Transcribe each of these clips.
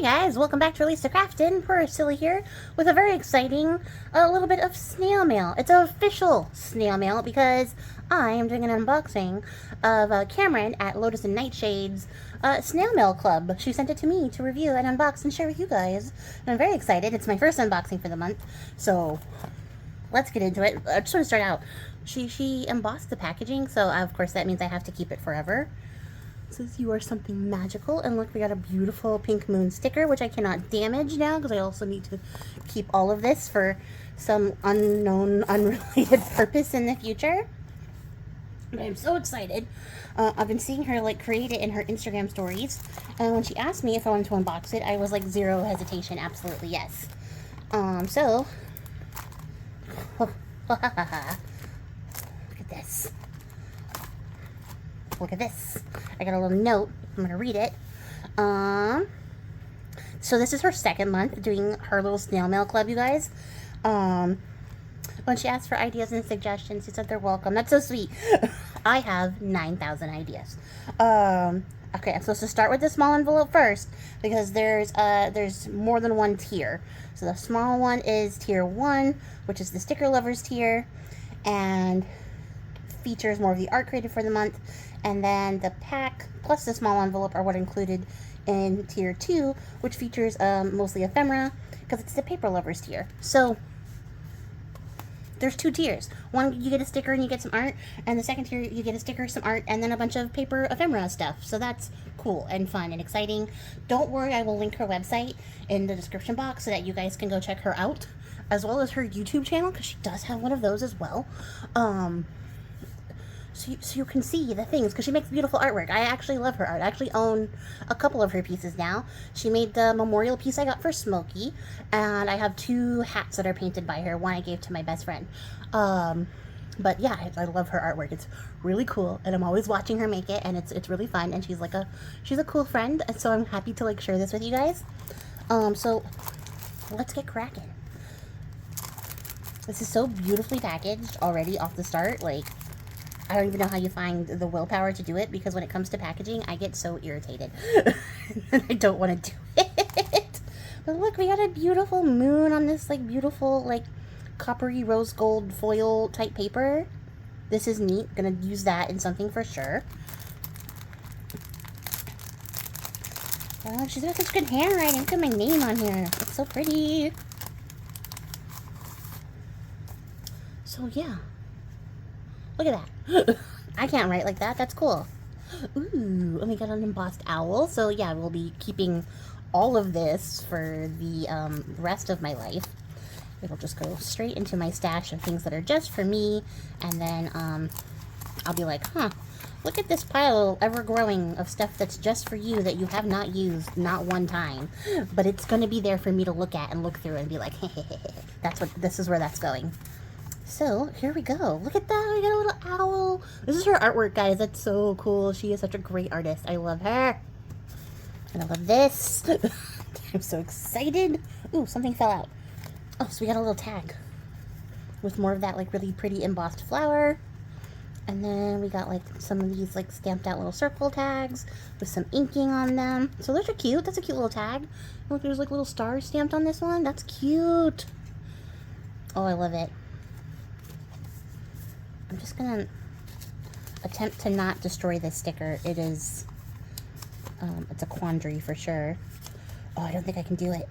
Hey guys, welcome back to Release the Craftin. Silly here with a very exciting little bit of snail mail. It's official snail mail because I am doing an unboxing of Cameron at Lotus and Nightshade's snail mail club. She sent it to me to review and unbox and share with you guys. And I'm very excited. It's my first unboxing for the month, so let's get into it. I just want to start out. She embossed the packaging, so of course that means I have to keep it forever. It says you are something magical, and look, we got a beautiful pink moon sticker, which I cannot damage now because I also need to keep all of this for some unknown, unrelated purpose in the future. But I'm so excited. I've been seeing her like create it in her Instagram stories, and when she asked me if I wanted to unbox it, I was like zero hesitation, absolutely yes. So look at this. Look at this. I got a little note. I'm gonna read it. So this is her second month doing her little snail mail club, you guys. When she asked for ideas and suggestions, she said they're welcome. That's so sweet. I have 9,000 ideas. Okay, I'm supposed to start with the small envelope first because there's more than one tier. So the small one is tier 1, which is the sticker lovers tier, and features more of the art created for the month. And then the pack plus the small envelope are what included in tier 2, which features mostly ephemera because it's the paper lovers tier. So there's 2 tiers. One, you get a sticker and you get some art, and the second tier, you get a sticker, some art, and then a bunch of paper ephemera stuff. So that's cool and fun and exciting. Don't worry, I will link her website in the description box so that you guys can go check her out, as well as her YouTube channel, because she does have one of those as well. So you can see the things, because she makes beautiful artwork. I actually love her art. I actually own a couple of her pieces now. She made the memorial piece I got for Smokey, and I have 2 hats that are painted by her. One I gave to my best friend. But yeah, I love her artwork. It's really cool, and I'm always watching her make it, and it's really fun, and she's a cool friend, and so I'm happy to like share this with you guys. So let's get cracking. This is so beautifully packaged already off the start. Like, I don't even know how you find the willpower to do it, because when it comes to packaging, I get so irritated. And I don't want to do it. But look, we got a beautiful moon on this like beautiful like coppery rose gold foil type paper. This is neat. Gonna use that in something for sure. Oh, she's got such good handwriting. Look at my name on here. It's so pretty. So yeah. Look at that. I can't write like that. That's cool. Ooh, and we got an embossed owl. So yeah, we'll be keeping all of this for the rest of my life. It'll just go straight into my stash of things that are just for me. And then I'll be like, huh, look at this pile ever-growing of stuff that's just for you that you have not used not one time. But it's going to be there for me to look at and look through and be like, this is where that's going. So, here we go. Look at that. We got a little owl. This is her artwork, guys. That's so cool. She is such a great artist. I love her. And I love this. I'm so excited. Ooh, something fell out. Oh, so we got a little tag with more of that, like, really pretty embossed flower. And then we got, like, some of these, like, stamped out little circle tags with some inking on them. So those are cute. That's a cute little tag. Look, there's, like, little stars stamped on this one. That's cute. Oh, I love it. I'm just gonna attempt to not destroy this sticker. It is, it's a quandary for sure. Oh, I don't think I can do it.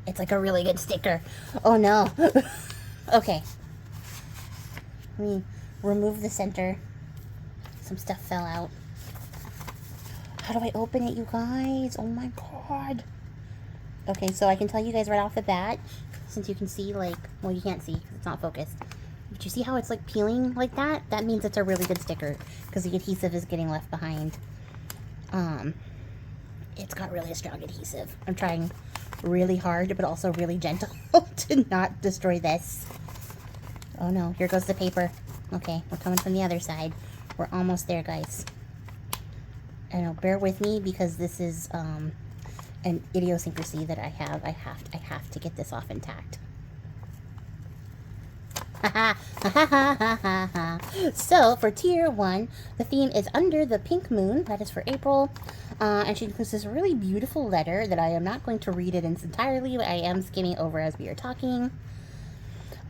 It's like a really good sticker. Oh no. Okay. Let me remove the center. Some stuff fell out. How do I open it, you guys? Oh my god. Okay, so I can tell you guys right off the bat, since you can see, like, well, you can't see because it's not focused. But you see how it's like peeling like that? That means it's a really good sticker because the adhesive is getting left behind. It's got really strong adhesive. I'm trying really hard, but also really gentle to not destroy this. Oh no, here goes the paper. Okay, we're coming from the other side. We're almost there, guys. And bear with me because this is an idiosyncrasy that I have. I have to get this off intact. So for tier 1, the theme is Under the Pink Moon. That is for April. And she includes this really beautiful letter that I am not going to read it in its entirely, but I am skimming over as we are talking.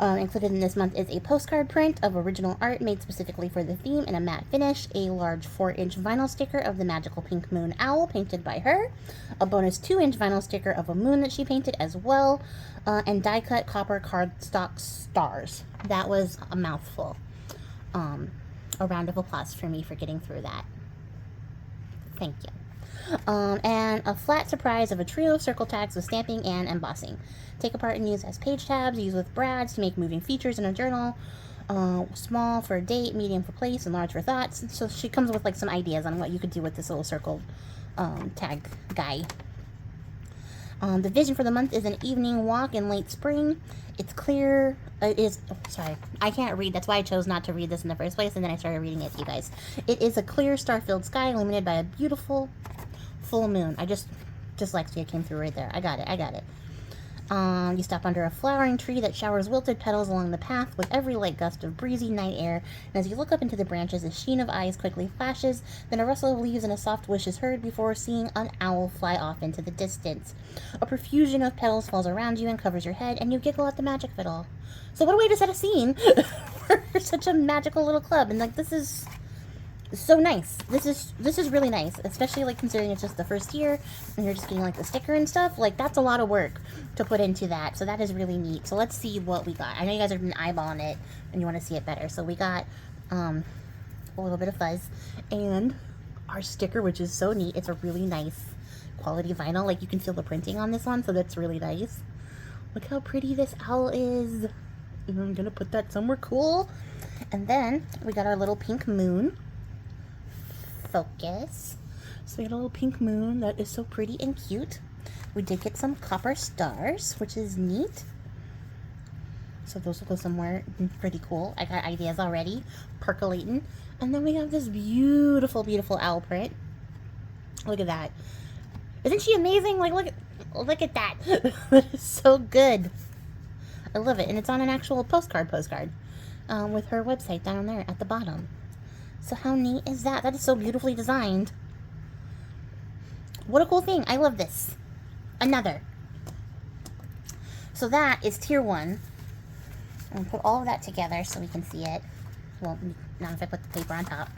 Included in this month is a postcard print of original art made specifically for the theme in a matte finish, a large 4-inch vinyl sticker of the magical pink moon owl painted by her, a bonus 2-inch vinyl sticker of a moon that she painted as well, and die-cut copper cardstock stars. That was a mouthful. A round of applause for me for getting through that. Thank you. And a flat surprise of a trio of circle tags with stamping and embossing. Take apart and use as page tabs. Use with brads to make moving features in a journal. Small for date, medium for place, and large for thoughts. So she comes with like some ideas on what you could do with this little circle tag guy. The vision for the month is an evening walk in late spring. It's clear. Sorry, I can't read. That's why I chose not to read this in the first place, and then I started reading it to you guys. It is a clear, star-filled sky illuminated by a beautiful full moon. Dyslexia came through right there. I got it. You stop under a flowering tree that showers wilted petals along the path with every light gust of breezy night air, and as you look up into the branches, a sheen of eyes quickly flashes, then a rustle of leaves and a soft wish is heard before seeing an owl fly off into the distance. A profusion of petals falls around you and covers your head, and you giggle at the magic of it all. So what a way to set a scene for such a magical little club, and like this is so nice. This is really nice, especially like considering it's just the first year and you're just getting like the sticker and stuff. Like that's a lot of work to put into that, so that is really neat. So let's see what we got. I know you guys have been eyeballing it and you want to see it better, so we got a little bit of fuzz and our sticker, which is so neat. It's a really nice quality vinyl. Like you can feel the printing on this one, so that's really nice. Look how pretty this owl is. I'm gonna put that somewhere cool. And then we got our little pink moon. Focus. So we got a little pink moon that is so pretty and cute. We did get some copper stars, which is neat. So those will go somewhere pretty cool. I got ideas already percolating. And then we have this beautiful, beautiful owl print. Look at that. Isn't she amazing? Like look at that. That is so good. I love it. And it's on an actual postcard with her website down there at the bottom. So how neat is that? That is so beautifully designed. What a cool thing. I love this. Another. So that is tier 1. I'm going to put all of that together so we can see it. Well, not if I put the paper on top.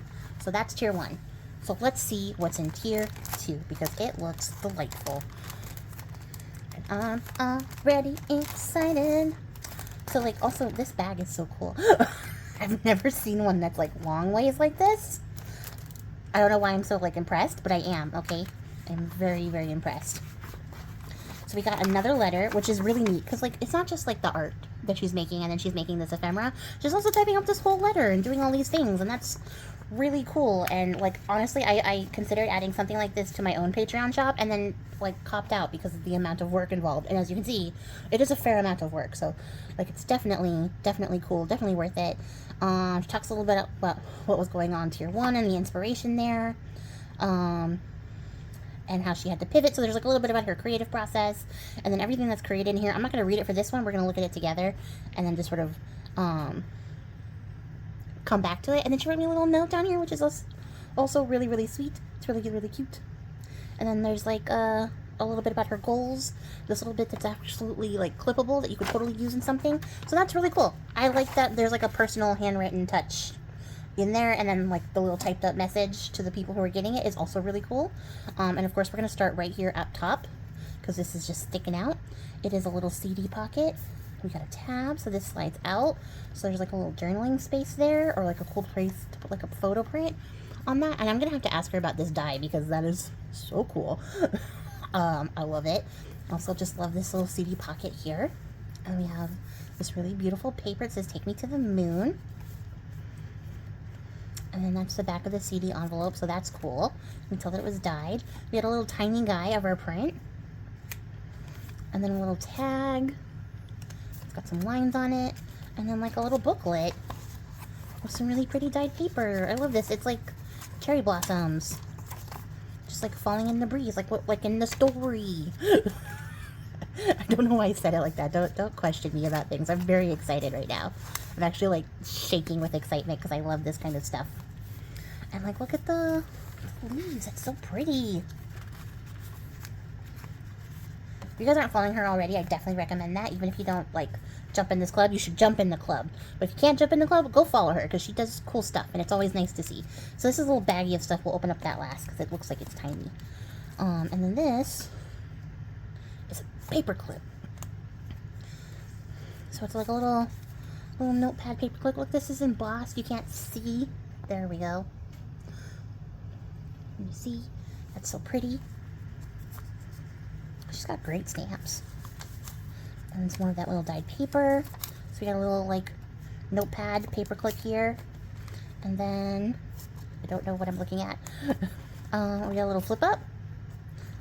So that's tier 1. So let's see what's in tier 2 because it looks delightful. And I'm already excited. So like also this bag is so cool. I've never seen one that's like long ways like this. I don't know why I'm so like impressed, but I am, okay? I'm very, very impressed. So we got another letter, which is really neat because like it's not just like the art that she's making and then she's making this ephemera. She's also typing up this whole letter and doing all these things, and that's really cool. And like honestly, I considered adding something like this to my own Patreon shop and then like copped out because of the amount of work involved. And as you can see, it is a fair amount of work. So like it's definitely cool, definitely worth it. She talks a little bit about what was going on tier 1 and the inspiration there, and how she had to pivot. So there's like a little bit about her creative process, and then everything that's created in here. I'm not going to read it for this one. We're going to look at it together and then just sort of come back to it. And then she wrote me a little note down here, which is also really, really sweet. It's really, really cute. And then there's like a little bit about her goals. This little bit that's absolutely like clippable that you could totally use in something. So that's really cool. I like that there's like a personal handwritten touch in there, and then like the little typed up message to the people who are getting it is also really cool. And of course we're going to start right here up top because this is just sticking out. It is a little CD pocket. We got a tab, so this slides out. So there's like a little journaling space there, or like a cool place to put like a photo print on that. And I'm going to have to ask her about this die because that is so cool. I love it. Also just love this little CD pocket here. And we have this really beautiful paper. It says "Take Me to the Moon." And then that's the back of the CD envelope, so that's cool. You can tell that it was dyed. We had a little tiny guy of our print. And then a little tag. It's got some lines on it. And then like a little booklet with some really pretty dyed paper. I love this. It's like cherry blossoms. Just like falling in the breeze, like in the story. I don't know why I said it like that. Don't question me about things. I'm very excited right now. I'm actually like shaking with excitement because I love this kind of stuff. And like, look at the leaves. It's so pretty. If you guys aren't following her already, I definitely recommend that. Even if you don't like jump in this club, you should jump in the club. But if you can't jump in the club, go follow her because she does cool stuff and it's always nice to see. So this is a little baggie of stuff. We'll open up that last because it looks like it's tiny. And then this is a paper clip. So it's like a little notepad paper clip. Look, this is embossed. You can't see. There we go. You see? That's so pretty. She's got great stamps. And it's more of that little dyed paper. So we got a little like notepad paper clip here. And then, I don't know what I'm looking at. We got a little flip up.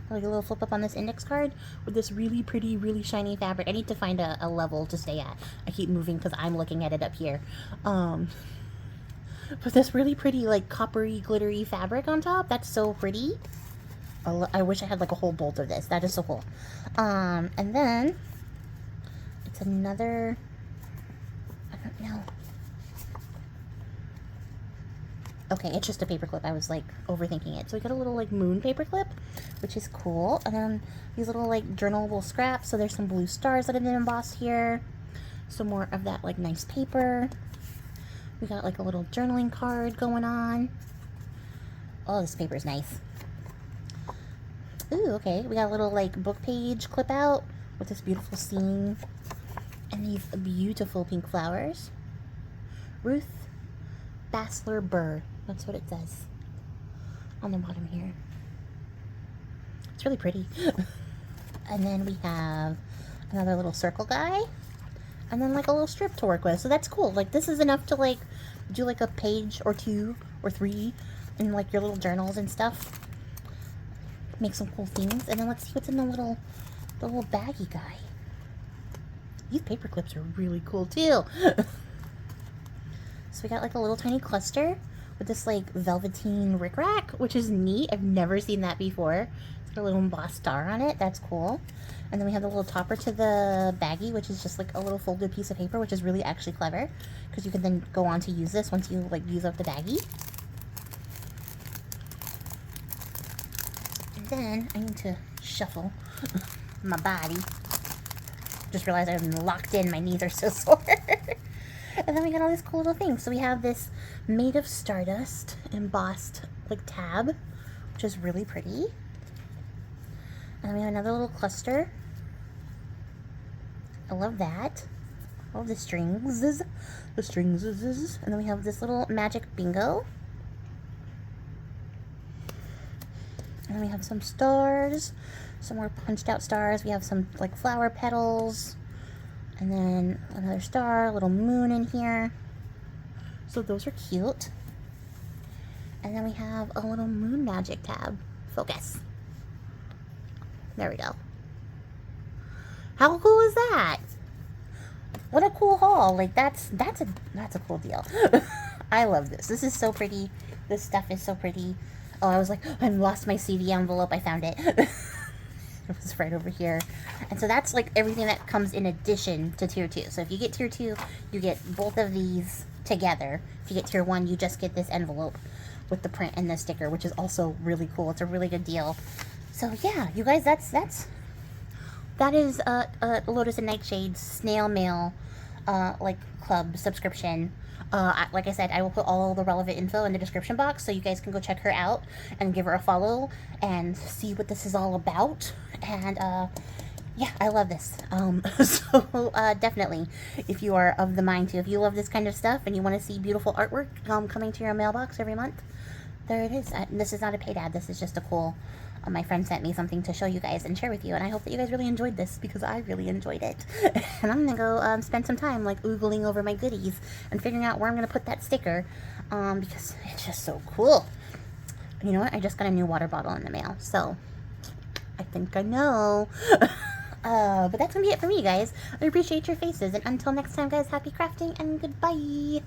Like a little flip up on this index card with this really pretty, really shiny fabric. I need to find a level to stay at. I keep moving because I'm looking at it up here. But this really pretty, like coppery, glittery fabric on top. That's so pretty. I wish I had like a whole bolt of this. That is so cool. And then it's another, I don't know. Okay, it's just a paper clip. I was like overthinking it. So we got a little like moon paper clip, which is cool. And then these little like journalable scraps. So there's some blue stars that have been embossed here. Some more of that like nice paper. We got like a little journaling card going on. Oh, this paper is nice. Ooh, okay. We got a little like book page clip out with this beautiful scene. And these beautiful pink flowers. Ruth Bassler Burr. That's what it says on the bottom here. It's really pretty. And then we have another little circle guy. And then like a little strip to work with. So that's cool. Like this is enough to like do like a page or 2 or 3 in like your little journals and stuff. Make some cool things. And then let's see what's in the little baggy guy. These paper clips are really cool too. So we got like a little tiny cluster with this like velveteen rickrack, which is neat. I've never seen that before. It's got a little embossed star on it. That's cool. And then we have the little topper to the baggie, which is just like a little folded piece of paper, which is really actually clever because you can then go on to use this once you like use up the baggie. And then I need to shuffle my body. Just realized I'm locked in. My knees are so sore. And then we got all these cool little things. So we have this made of stardust embossed like tab, which is really pretty. And then we have another little cluster. I love that. I love the strings. The strings. And then we have this little magic bingo. And then we have some stars. Some more punched out stars. We have some like flower petals. And then another star, a little moon in here. So those are cute. And then we have a little moon magic tab. Focus. There we go. How cool is that? What a cool haul. Like that's a cool deal. I love this. This is so pretty. This stuff is so pretty. Oh, I was like, I lost my CD envelope. I found it. It was right over here. And so that's like everything that comes in addition to tier 2. So if you get tier 2, you get both of these together. If you get tier 1, you just get this envelope with the print and the sticker, which is also really cool. It's a really good deal. So yeah, you guys, that is Lotus and Nightshade's snail mail like club subscription. Like I said, I will put all the relevant info in the description box so you guys can go check her out and give her a follow and see what this is all about. And yeah, I love this. So definitely, if you are of the mind to, if you love this kind of stuff and you want to see beautiful artwork coming to your mailbox every month, there it is. This is not a paid ad. This is just a cool. My friend sent me something to show you guys and share with you, and I hope that you guys really enjoyed this because I really enjoyed it. And I'm gonna go spend some time like oogling over my goodies and figuring out where I'm gonna put that sticker because it's just so cool. You know what? I just got a new water bottle in the mail, so I think I know. But that's gonna be it for me, guys. I appreciate your faces, and until next time, guys, happy crafting and goodbye.